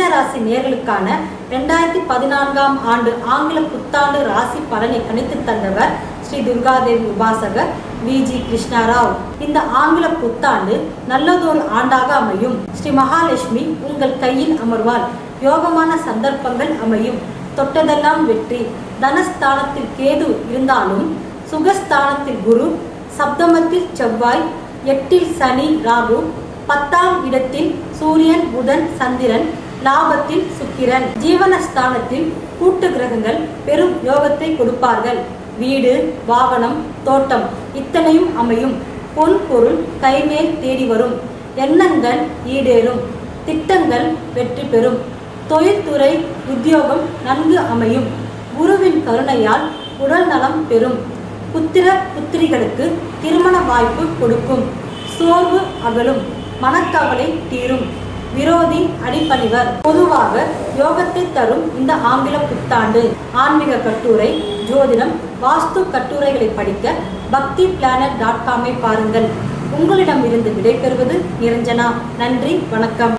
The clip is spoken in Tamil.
மீனராசி நேயர்களுக்கான 2014ஆம் ஆண்டு ஆங்கில புத்தாண்டு ராசி பலனை கணித்து தந்தவர் ஸ்ரீ துர்காதேவி உபாசகர் வி.ஜி. கிருஷ்ணராவ். இந்த ஆங்கில புத்தாண்டு நல்லதொரு ஆண்டாக அமையும். ஸ்ரீ மகாலட்சுமி உங்கள் கையில் அமர்வாள். யோகமான சந்தர்ப்பங்கள் அமையும். தொட்டதெல்லாம் வெற்றி. தனஸ்தானத்தில் கேது இருந்தாலும் சுகஸ்தானத்தில் குரு, சப்தமத்தில் செவ்வாய், 8ல் சனி ராகு, 10ஆம் இடத்தில் சூரியன் புதன் சந்திரன், லாபத்தில் சுக்கிரன், ஜீவனஸ்தானத்தில் கூட்டு கிரகங்கள் பெரும் யோகத்தை கொடுப்பார்கள். வீடு, வாகனம், தோட்டம் இத்தனையும் அமையும். பொன் பொருள் கைமேல் தேடி வரும். எண்ணங்கள் ஈடேறும். திட்டங்கள் வெற்றி பெறும். தொழில்துறை உத்தியோகம் நன்கு அமையும். குருவின் கருணையால் உடல் நலம் பெறும். புத்திர புத்திரிகளுக்கு திருமண வாய்ப்பு கொடுக்கும். சோர்வு அகலும். மனக்கவலை தீரும். விரோதி அடிபணிவர். பொதுவாக யோகத்தை தரும் இந்த ஆங்கில புத்தாண்டு ஆன்மீக கட்டுரை, ஜோதிடம், வாஸ்து கட்டுரைகளை படிக்க bhaktiplanet.com பாருங்கள். உங்களிடம் இருந்து விடைபெறுவது நிரஞ்சனா. நன்றி, வணக்கம்.